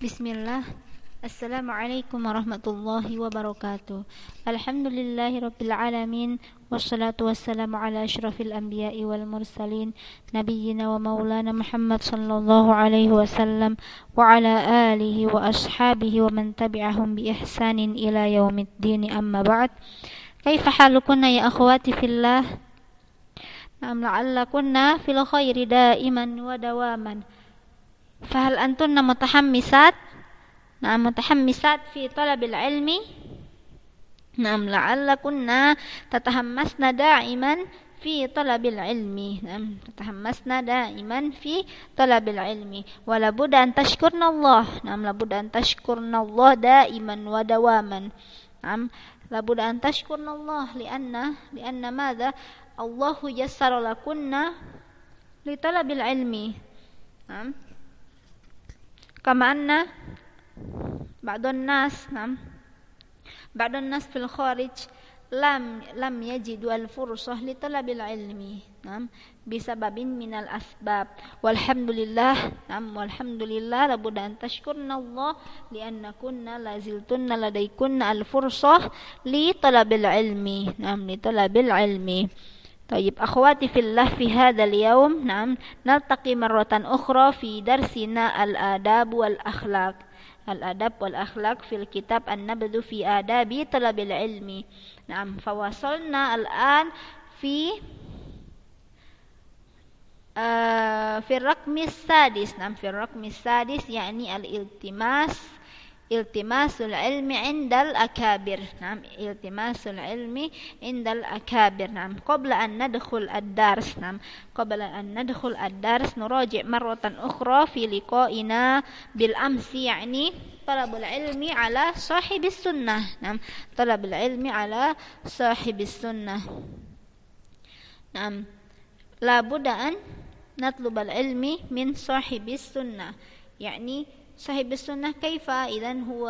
Bismillah. Assalamualaikum warahmatullahi wabarakatuh. Alhamdulillahi rabbil alamin. Wassalatu wassalamu ala asyrafil anbiya'i wal mursalin nabiyyina wa maulana Muhammad sallallahu alaihi wasallam wa ala alihi wa ashabihi wa man tabi'ahum bi ihsanin ila yaumiddin, amma ba'd. Kaifa halukunna ya akhwati fillah? Na'am, la'allakunna fil khairi daiman wa dawaman. Fahal antunna mutahammisat? Na'am, mutahammisat fi talabil ilmi? Na'am, la'allakunna tatahammasna da'iman fi talabil ilmi. Na'am, tatahammasna da'iman fi talabil ilmi. Wa labudda an tashkurna Allah. Na'am, labudda an tashkurna Allah da'iman wa dawaman. Na'am, labudda an tashkurna Allah lianna madha? Allahu yassara lakunna li talabil ilmi. Na'am. Kama anna ba'dun nas fil kharij lam yajidu al fursah li talabil ilmi, bisababin minal asbab. Walhamdulillah, labudda an tashkurna Allah lianna kunna laziltunna ladaikunna al fursah li talabil ilmi, li talabil ilmi. طيب أخواتي في الله، في هذا اليوم نلتقي مرة أخرى في درسنا الآداب والأخلاق في الكتاب النبذ في آداب طلب العلم. فوصلنا الآن في الرقم السادس، يعني التماس العلم عند الأكابر. التماس العلم عند الأكابر. قبل أن ندخل الدرس نراجع مرة أخرى في لقائنا بالأمس، يعني طلب العلم على صاحب السنة. طلب العلم على صاحب السنة. لا بد أن نطلب العلم من صاحب السنة. يعني صاحب السنة كيف إذن هو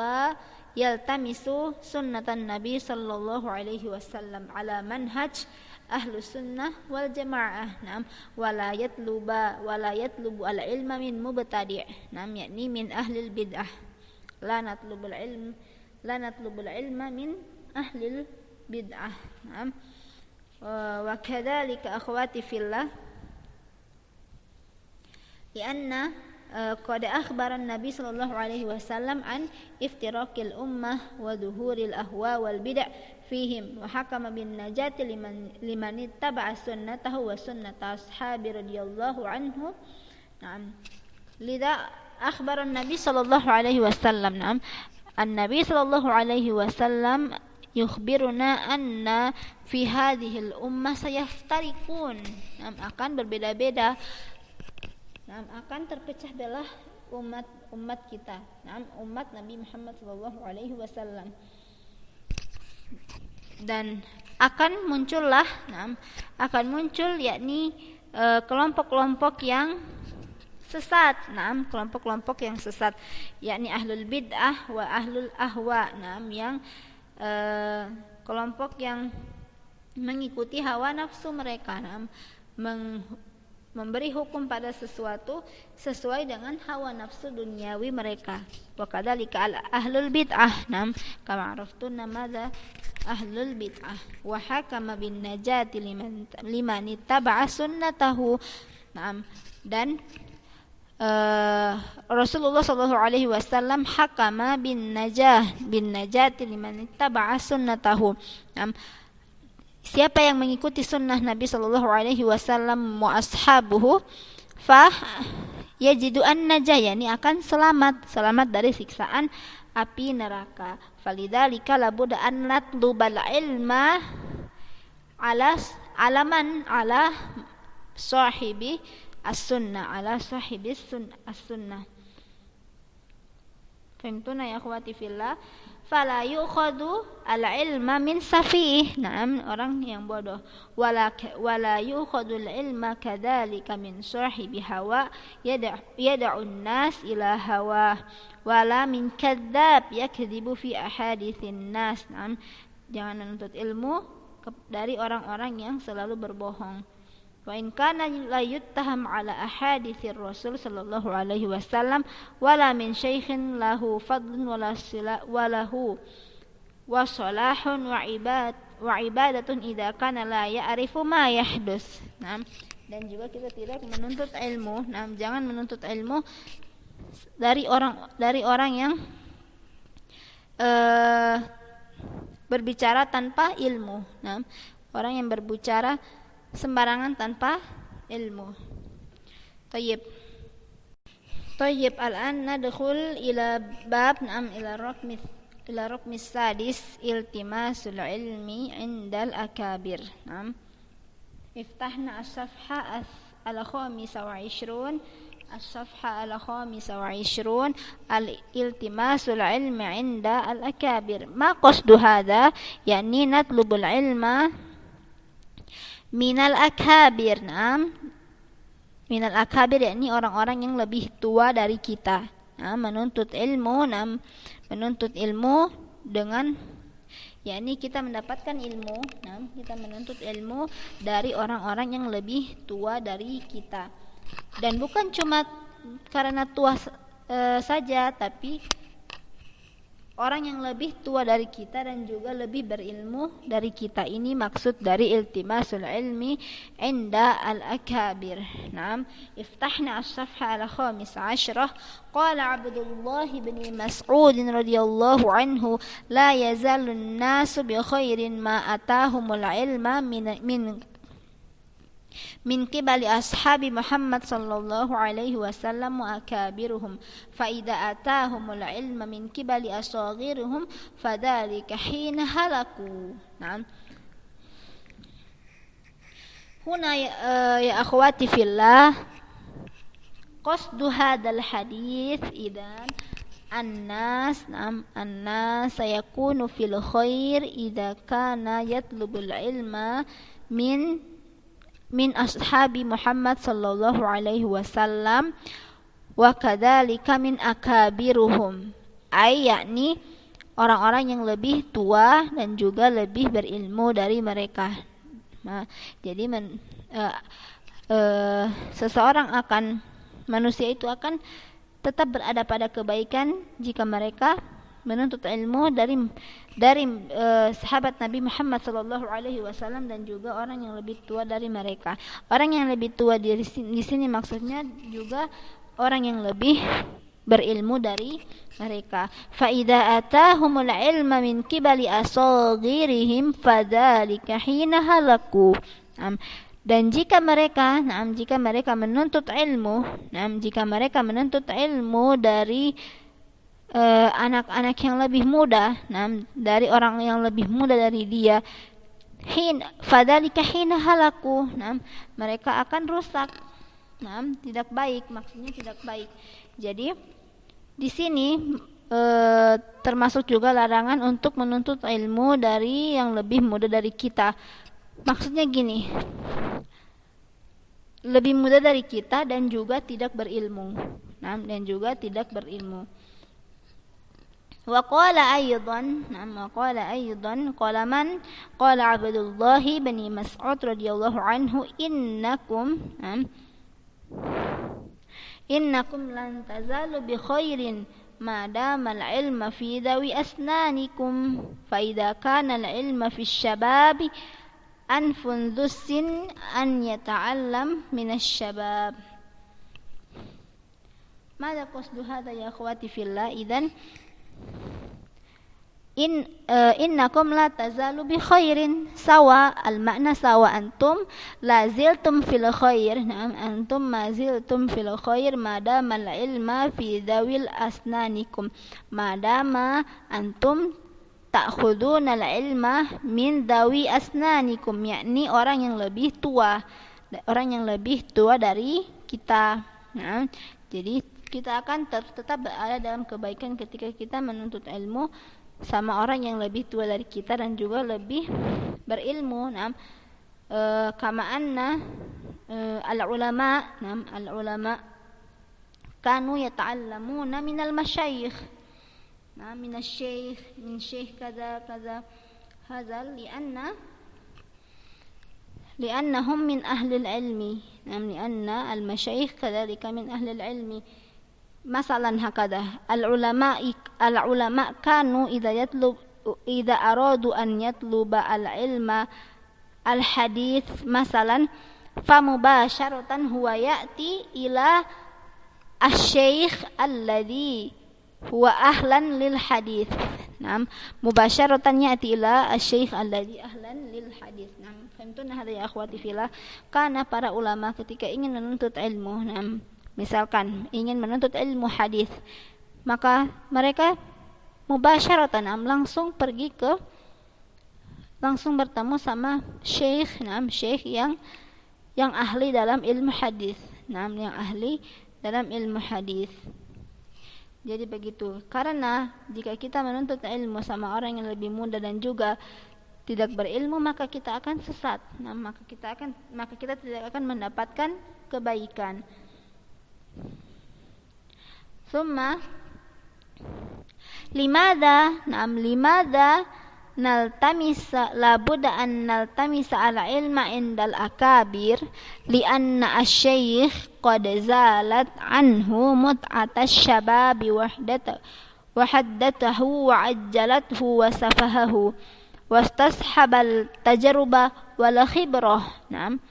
يلتمس سنة النبي صلى الله عليه وسلم على منهج أهل السنة والجماعة. ولا يطلب العلم من مبتدع، يعني من أهل البدعة. لا نطلب العلم من أهل البدعة. وكذلك أخواتي في الله، لأن قد أخبر النبي صلى الله عليه وسلم عن افتراق الأمة وظهور الأهواء والبدع فيهم، وحكم بالنجاة لمن اتبع سنته وسنة أصحابه رضي الله عنه. لذا أخبر النبي صلى الله عليه وسلم. النبي صلى الله عليه وسلم يخبرنا أن في هذه الأمة سيفترقون. akan berbeda-beda, akan terpecah belah umat kita, umat Nabi Muhammad sallallahu alaihi wasallam, dan akan muncul yakni kelompok-kelompok yang sesat, kelompok-kelompok yang sesat, yakni ahlul bid'ah wa ahlul ahwa, yang kelompok yang mengikuti hawa nafsu mereka, memberi hukum pada sesuatu sesuai dengan hawa nafsu duniawi mereka. Wa kadzalika ahlul bid'ah, kama araftuna madza ahlul bid'ah, wa hakama bin najati liman ittaba'a sunnatahu. Dan Rasulullah sallallahu alaihi wasallam hakama bin najati liman ittaba'a sunnatahu. Siapa yang mengikuti sunnah Nabi sallallahu alaihi wasallam wa ashabuhu fa yajidu an-najah, yani akan selamat dari siksaan api neraka. Falidzalika labudda an natlubal ilma ala sahibi as-sunnah, as-sunnah. Fahimtuna ya akhwati fillah? Fala yukhadu al-ilma min safih, orang yang bodoh. Wala yukhadu al-ilma kadzalika min sahibi hawa yad'u an-nas ila hawa, wala min kadzdzab yakdzibu fi ahaditsin nas. Jangan menuntut ilmu dari orang-orang yang selalu berbohong. Wa in kana la yuttaham ala ahaditsir Rasul sallallahu alaihi wasallam wala min syaikhin lahu fadlun walahu wa salahun wa ibadatun idza kana la ya'rifu ma yahdus. Dan juga kita tidak menuntut ilmu. Jangan menuntut ilmu dari orang yang berbicara tanpa ilmu. Orang yang berbicara sembarangan tanpa ilmu. Tayyib, al-an nadkhul ila bab ila rukmi sadis iltimasul ilmi indal akabir. Iftahna as-safha al-khamisa wa 'ishrun الصفحة الخامسة وعشرون الالتماس العلم عند الأكابر. ما قصد هذا؟ يعني نطلب العلم من الأكابر. Minal akabir yakni orang-orang yang lebih tua dari kita. Menuntut ilmu dengan yakni kita mendapatkan ilmu. Kita menuntut ilmu dari orang-orang yang lebih tua dari kita. Dan bukan cuma karena tua saja, tapi orang yang lebih tua dari kita dan juga lebih berilmu dari kita. Ini maksud dari iltimasul ilmi inda al-akabir. Iftahna as-safha al-khamisa 'ashrah. Qala Abdullah bin Mas'ud radhiyallahu anhu, la yazalu an-nasu bi khairin ma atahumul ilma min qibali ashabi Muhammad sallallahu alaihi wasallam wa akabiruhum fa idza atahumul ilma min qibali asaghiruhum fadzalika hina halaku. Huna ya akhwati fillah, qasdu hadzal hadits idan annas sayakunu fil khair idza kana yatlubul ilma min ashabi Muhammad sallallahu alaihi wasallam wa kadzalika min akabiruhum, yakni orang-orang yang lebih tua dan juga lebih berilmu dari mereka. Jadi manusia itu akan tetap berada pada kebaikan jika mereka menuntut ilmu dari sahabat Nabi Muhammad sallallahu alaihi wasallam dan juga orang yang lebih tua dari mereka. Orang yang lebih tua di sini maksudnya juga orang yang lebih berilmu dari mereka. Fa idza atahumul ilma min qibali asaghirihim fadzalika hina halaku. Dan jika mereka menuntut ilmu dari anak-anak yang lebih muda, dari orang yang lebih muda dari dia, fadzalika hina halaku, mereka akan rusak, tidak baik, maksudnya tidak baik. Jadi di sini termasuk juga larangan untuk menuntut ilmu dari yang lebih muda dari kita. Maksudnya gini, lebih muda dari kita dan juga tidak berilmu, وقال أيضا قال عبد الله بن مسعود رضي الله عنه إنكم لن تزالوا بخير ما دام العلم في ذوي أسنانكم فإذا كان العلم في الشباب أنف ذو السن أن يتعلم من الشباب. ماذا قصد هذا يا أخواتي في الله؟ إذن innakum la tazalu bi khairin, sawa al-makna sawa, antum la ziltum fil khair, antum ma ziltum fil khair madama al-ilma fi dawil asnanikum, madama antum ta'khuduna al-ilma min dawi asnanikum, yakni orang yang lebih tua dari kita. Jadi kita akan tetap berada dalam kebaikan ketika kita menuntut ilmu sama orang yang lebih tua dari kita dan juga lebih berilmu. Kama anna al-ulama kanu yata'allamuna minal masyayikh, min syekh kaza hazal lianna لأنهم من أهل العلم نعم لأن المشايخ كذلك من أهل العلم مثلا هكذا العلماء كانوا إذا أرادوا أن يطلب العلم الحديث مثلا فمباشرة هو يأتي إلى الشيخ الذي هو أهلا للحديث نعم مباشرة يأتي إلى الشيخ الذي أهلا للحديث نعم فهمتun hada ya akhwati fillah. Karena para ulama ketika ingin menuntut ilmu na'am, misalkan ingin menuntut ilmu hadis, maka mereka mubasyaratan langsung bertemu sama syekh na'am, syekh yang ahli dalam ilmu hadis na'am, yang ahli dalam ilmu hadis. Jadi begitu. Karena jika kita menuntut ilmu sama orang yang lebih muda dan juga tidak berilmu, maka kita akan sesat. Nah, maka kita tidak akan mendapatkan kebaikan. Summa limadha naltamisa labudda an naltamisa al ilma indal akabir lianna asy-syekh qad zalat anhu mut'atas syababi wahaddatahu wa ajjalathu wa safahahu wastashabal tajruba wal khibrah. Naam,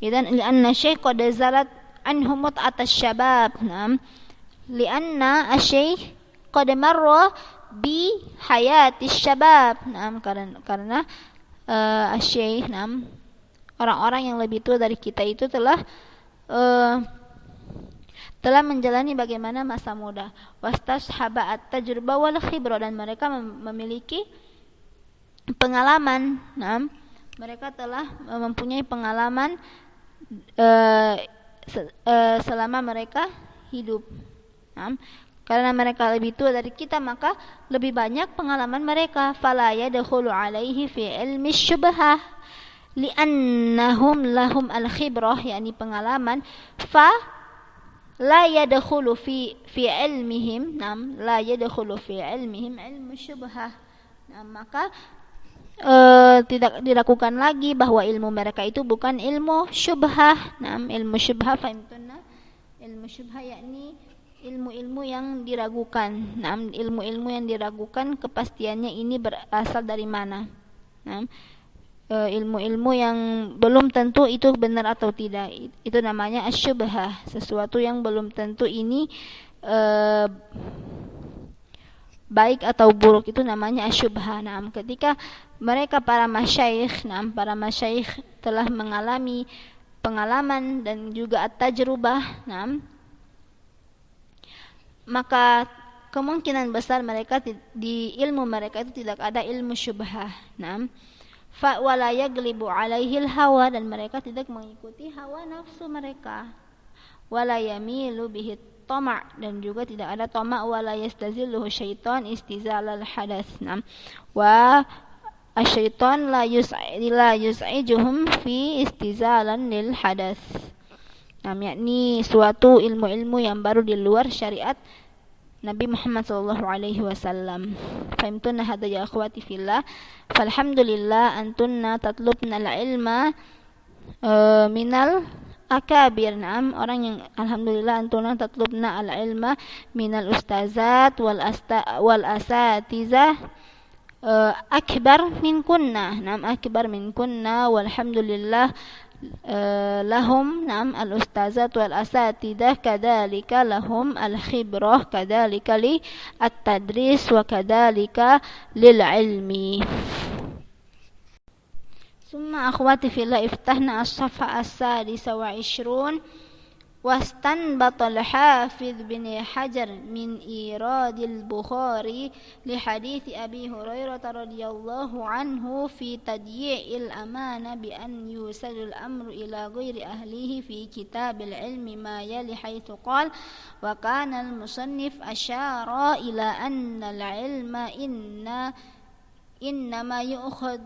idzan lianna asy-syekh qad zalat anhu mut'atas syabab. Naam, lianna asy-syekh qad marra bi hayati syabab. Naam, karena asy-syekh naam, orang-orang yang lebih tua dari kita itu telah menjalani bagaimana masa muda. Wastashaba at-tajruba wal khibrah, dan mereka memiliki pengalaman. Naam, mereka telah mempunyai pengalaman selama mereka hidup. Naam, karena mereka lebih tua dari kita, maka lebih banyak pengalaman mereka. Fala yadkhulu alaihi fi ilmi syubhah li'annahum lahum al-khibrah, yakni pengalaman. Fa la yadkhulu fi ilmihim, nam la yadkhulu fi ilmihim ilmu syubhah. Nah, maka tidak dilakukan lagi bahwa ilmu mereka itu bukan ilmu syubhah. Nam, ilmu syubhah, fahimtunna? Ilmu syubhah yakni ilmu-ilmu yang diragukan. Nah, ilmu-ilmu yang diragukan kepastiannya ini berasal dari mana. Nah, ilmu-ilmu yang belum tentu itu benar atau tidak, itu namanya asyubhah. Sesuatu yang belum tentu ini baik atau buruk, itu namanya asyubhah. Nah, ketika mereka para masyayikh telah mengalami pengalaman dan juga at-tajrubah, maka kemungkinan besar mereka di ilmu mereka itu tidak ada ilmu syubhah. Fa wala yaglibu alaihil hawa, dan mereka tidak mengikuti hawa nafsu mereka. Wala yamilu bihi tama', dan juga tidak ada tama'. Wala yastazilluhu syaitan istizalal hadath. Wa asyaitan la yus'ijuhum fi istizalan lil hadath. Yakni suatu ilmu-ilmu yang baru di luar syariat Nabi Muhammad sallallahu alaihi wasallam. Fahimtunna hadza ya akhwati fillah. Falhamdulillah antunna tatlubna al-ilma minal akabir. Naam, orang yang alhamdulillah antunna tatlubna al-ilma minal ustazat wal asatizah akbar min kunna. Naam, akbar min kunna, walhamdulillah lahum nam al-ustazat wal asatidah kadzalika lahum al-khibrah kadzalika li at-tadris wa kadzalika lil ilmi. Summa akhwati fillah iftahna as-safha as-sadisa wa 20. واستنبط الحافظ بن حجر من إيراد البخاري لحديث أبي هريرة رضي الله عنه في تضييع الأمانة بأن يوصل الأمر إلى غير أهله في كتاب العلم ما يلي حيث قال: وكان المصنف أشار إلى أن العلم إنما يؤخذ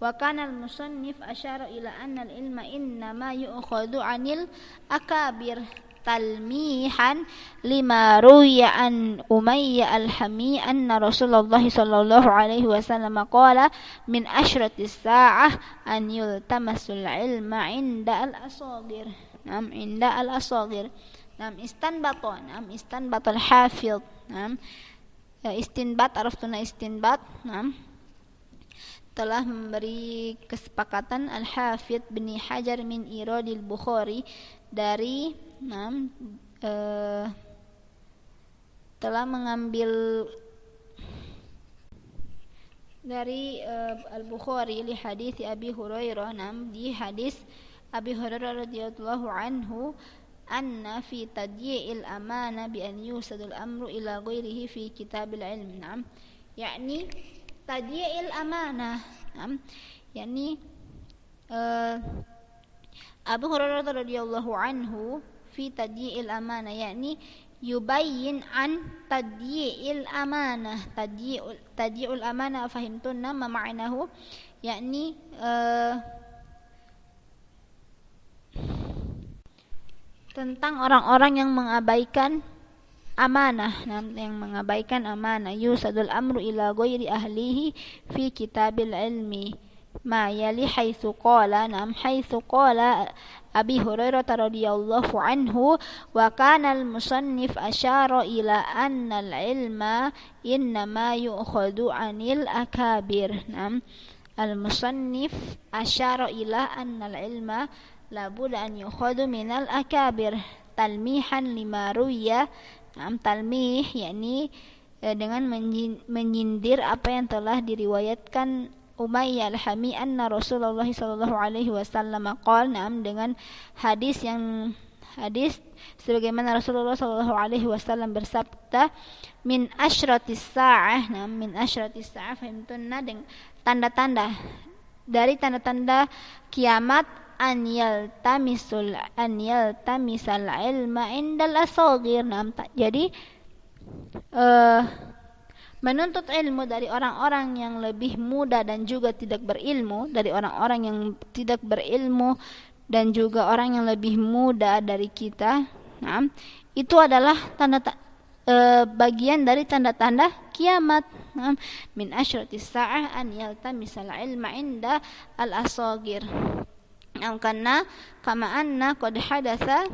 وكان المصنف أشار إلى أن العلم إنما يؤخذ عن الأكابر. talmihan lima ruya an Umayyah al-Hami anna Rasulullah sallallahu alaihi wasallam qala min asyratis sa'ah an yultamasul ilma inda al-asagir. Inda al-asagir. Istanbat al-hafidh. Istinbat, araftuna istinbat. Telah memberi kesepakatan Al-Hafidh bin Hajar min Iradil Bukhari dari telah mengambil dari Al-Bukhari li hadis Abi Hurairah, di hadis Abi Hurairah radhiyallahu anhu, anna fi tadyi'il amana bi an yusadul amru ila ghairihi fi kitabil ilm. Yakni tadyi'il amanah, yakni Abu Hurairah radhiyallahu anhu fi tadyi'il amanah, yakni yubayyin an tadyi'il amanah. Tadyi'ul amanah fahimtunna ma ma'nahu, yakni tentang orang-orang yang mengabaikan amanah, yang mengabaikan amanah. Yusadul amru ila ghairi ahlihi fi kitabil ilmi ma yali haitsu qala Abi Hurairah radhiyallahu anhu wa kana al-musannif asyara ila anna al-ilma innama yu'khadhu 'anil akabir. Al-musannif asyara ila anna al-ilma la budda an yu'khadhu minal akabir talmihan lima ruya. Talmih yakni dengan menyindir apa yang telah diriwayatkan Umayyah al-Hami anna Rasulullah sallallahu alaihi wasallam qala, dengan hadis sebagaimana Rasulullah sallallahu alaihi wasallam bersabda, min asyratis sa'ah. Min asyratis sa'ah fahimtunna, dengan tanda-tanda dari tanda-tanda kiamat, an yaltamisal ilma indal asagir. Jadi menuntut ilmu dari orang-orang yang lebih muda dan juga tidak berilmu, dari orang-orang yang tidak berilmu dan juga orang yang lebih muda dari kita, itu adalah bagian dari tanda-tanda kiamat. Min asyratis sa'ah an yaltamisal ilma inda al-asagir. Karena kama anna qad hadatsa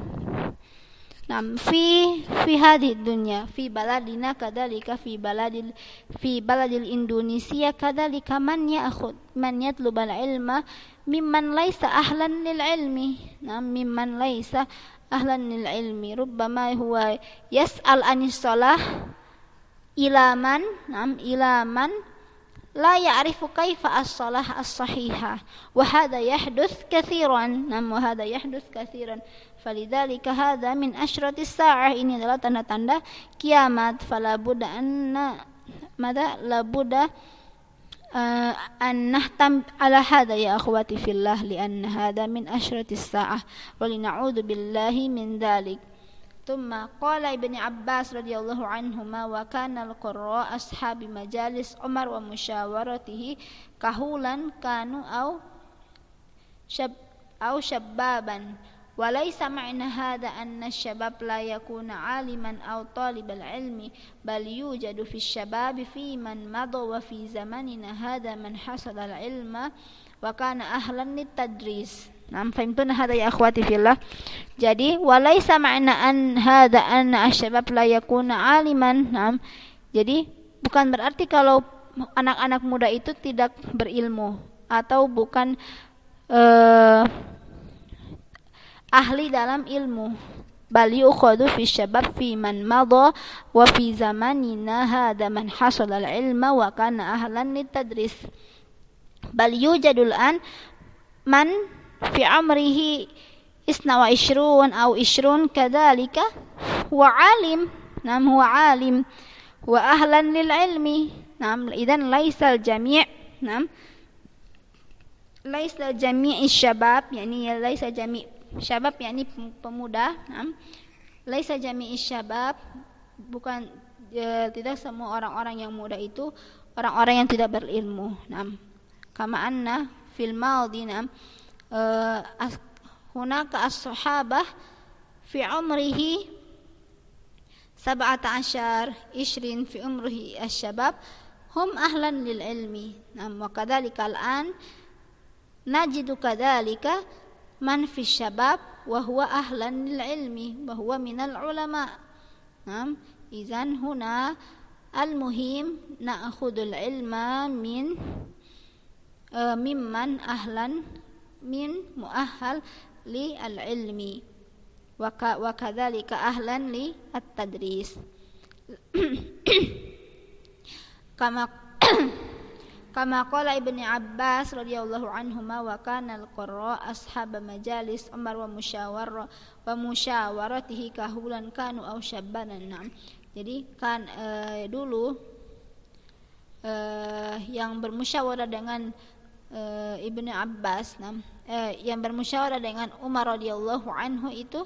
fi hadhihi dunya fi baladina kadzalika fi baladil Indonesia kadzalika man yatlubal ilma mimman laisa ahlan lil ilmi. Mimman laisa ahlan lil ilmi rubbama huwa yas'al anis shalah ila man la ya'rifu kaifa as-shalah as-sahihah wa hadha yahduts katsiran. Falidzalika hadza min asyratis sa'ah. Ini adalah tanda-tanda kiamat. Fala budda an nahtam ala hadza ya akhwati fillah, li anna hadza min asyratis sa'ah wa lina'udzu billahi min dzalik. Thumma qala Ibnu Abbas radhiyallahu anhuma wa kana al-qurra ashabi majalis Umar wa musyawaratihi kahulan kanu au syababan wa laysa ma'na hadha anna asy-syabab la yakuna 'aliman aw talibal ilmi bal yujadu fi asy-syababi fi man madha wa fi zamanina hadha man hasala al-ilma wa kana ahlan lit-tadris. Fahimtuna hadha ya akhwati fillah. Jadi walaisa ma'na an hadha anna asy-syabab la yakuna 'aliman. Jadi bukan berarti kalau anak-anak muda itu tidak berilmu atau bukan ahli dalam ilmu. Bal yu'khadhu fi syabab fi man madha wa fi zamanina hadha man hasala al-ilma wa kana ahlan lit-tadris. Bal yujadul an man fi amrihi isna wa ishrun aw ishrun kadzalika huwa alim. Huwa alim wa ahlan lil ilmi. Idzan laisal jami' laisa jami' syabab, yakni laisa jami' syabab yakni pemuda. Laisa jami' syabab, bukan tidak semua orang-orang yang muda itu orang-orang yang tidak berilmu. Kama anna fil madhi hunaka as-sahabah fi umrihi 17 20 fi umrihi asy-syabab hum ahlan lil ilmi. Wa kadzalika al-an najidu kadzalika man fi syabab wa huwa ahlan lil ilmi wa huwa minal ulama. Idzan huna al-muhim na'khudul ilma mimman ahlan min muahhal li al-ilmi wa kadzalika ahlan li at-tadris. Kama qala Ibnu Abbas radhiyallahu anhuma wa kana al-qurra ashab majalis Umar wa musyawaratihi kahulan kanu aw syabbanan. Jadi kan dulu yang bermusyawarah dengan Ibnu Abbas yang bermusyawarah dengan Umar radhiyallahu anhu itu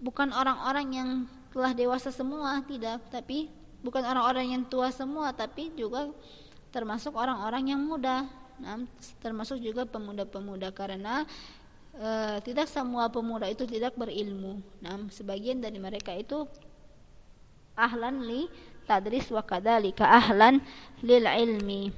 bukan orang-orang yang telah dewasa semua, tidak, tapi bukan orang-orang yang tua semua, tapi juga termasuk orang-orang yang muda, termasuk juga pemuda-pemuda, karena tidak semua pemuda itu tidak berilmu. Sebagian dari mereka itu ahlan li tadris wa kadzalika ahlan lil ilmi.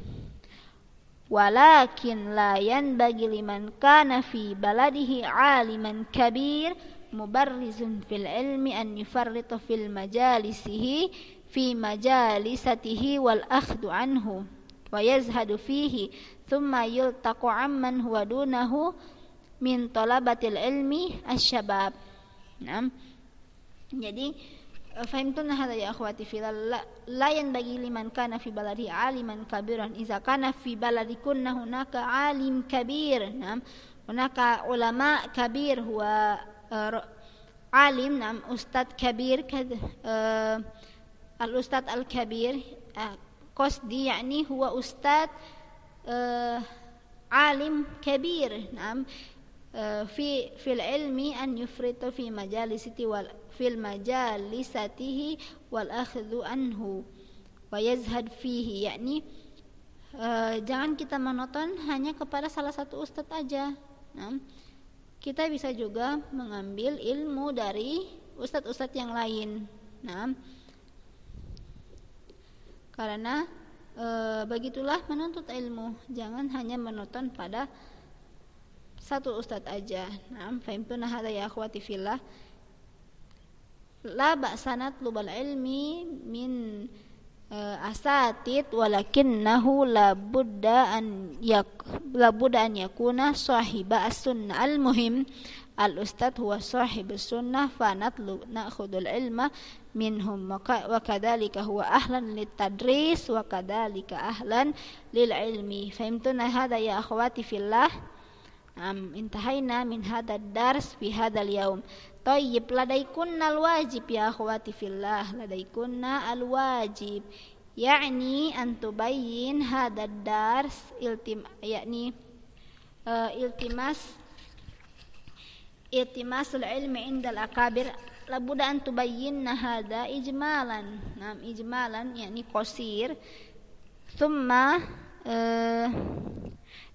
Walakin la yanbaghi liman kana fi baladihi aliman kabir mubarrizun fil ilmi an yufarrita fil majalisihi fi majalisatihi wal akhdhu anhu wa yazhadu fihi thumma yultaqu amman huwa dunahu min talabatil ilmi asy-syabab. Jadi fahimtuna hadha ya akhwati fillah, la yanbaghi liman kana fi baladi aliman kabiran idza kana fi baladikunna hunaka alim kabir, hunaka ulama kabir huwa alim, ustad kabir, al-ustad al-kabir qasdi yani huwa ustad alim kabir. Fil ilmi an yufrita fi majalisati wal fil majalisatihi wal akhdhu anhu wa yazhad fihi, yakni jangan kita monoton hanya kepada salah satu ustadz aja. Kita bisa juga mengambil ilmu dari ustadz-ustadz yang lain. Karena begitulah menuntut ilmu, jangan hanya monoton pada satu ustadz aja. Fahimtuna hadza ya akhwati fillah. La ba'sanat lubal ilmi min asatid walakinnahu la budda an yakuna sahiba as-sunnah. Al-muhim al-ustad huwa sahibus sunnah fa na'khudul ilma minhum wa kadzalika huwa ahlan lit-tadris wa kadzalika ahlan lil ilmi. Fahimtuna hadza ya akhwati fillah. Intahaina min hadha ad-dars fi hadzal yaum. Tayyib, ladaikunna al-wajib ya akhwati fillah, ladaikunna al-wajib, yakni an tubayyin hadha ad-dars iltimasul ilmi indal akabir, labudda an tubayyinna hadha ijmalan. Ijmalan yakni qasir, thumma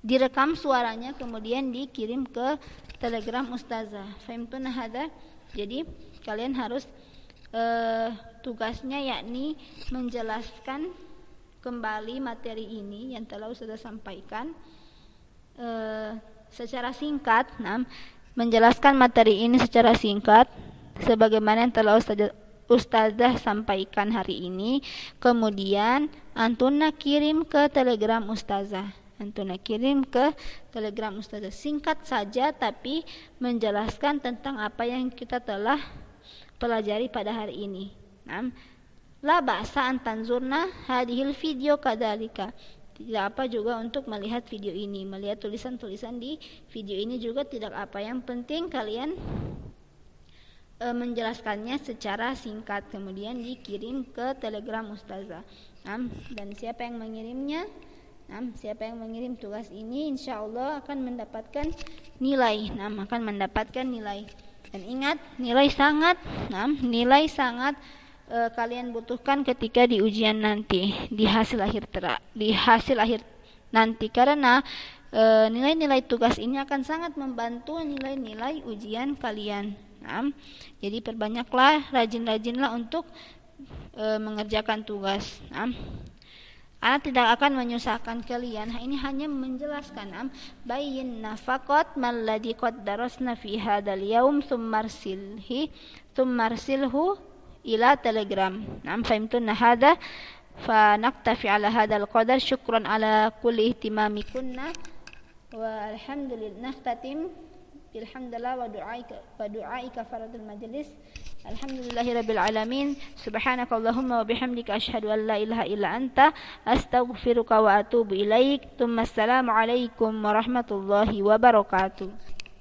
direkam suaranya kemudian dikirim ke Telegram Ustazah. Fahimtuna hadza. Jadi kalian harus tugasnya yakni menjelaskan kembali materi ini yang telah Ustazah sampaikan secara singkat. Menjelaskan materi ini secara singkat sebagaimana yang telah Ustazah sampaikan hari ini. Kemudian antuna kirim ke Telegram Ustazah. Singkat saja tapi menjelaskan tentang apa yang kita telah pelajari pada hari ini. La ba'sa an tanzurna hadhil video kadzalika. Tidak apa juga untuk melihat video ini, melihat tulisan-tulisan di video ini juga tidak apa. Yang penting kalian menjelaskannya secara singkat kemudian dikirim ke Telegram Ustazah. Dan siapa yang mengirimnya? Siapa yang mengirim tugas ini insyaallah akan mendapatkan nilai. Akan mendapatkan nilai. Dan ingat, nilai sangat kalian butuhkan ketika di ujian nanti, di hasil akhir nanti, karena nilai-nilai tugas ini akan sangat membantu nilai-nilai ujian kalian. Nah, jadi perbanyaklah, rajin-rajinlah untuk mengerjakan tugas. Nah, Ana tidak akan menyusahkan kalian. Ini hanya menjelaskan. Bayyin nafaqat malladhi qad darasna fi hadzal yaum thummarsilhu ila Telegram. Nam fahimtunna hadha fa naktafi ala hadzal qadar. Syukran ala kulli ihtimamikunna wa alhamdulillah. Nakhtatim bilhamdulillah wa du'aika faradul majlis. Alhamdulillahirabbil alamin. Subhanakallahumma wa bihamdika asyhadu an la ilaha illa anta astaghfiruka wa atubu ilaik. Assalamu alaikum warahmatullahi wabarakatuh.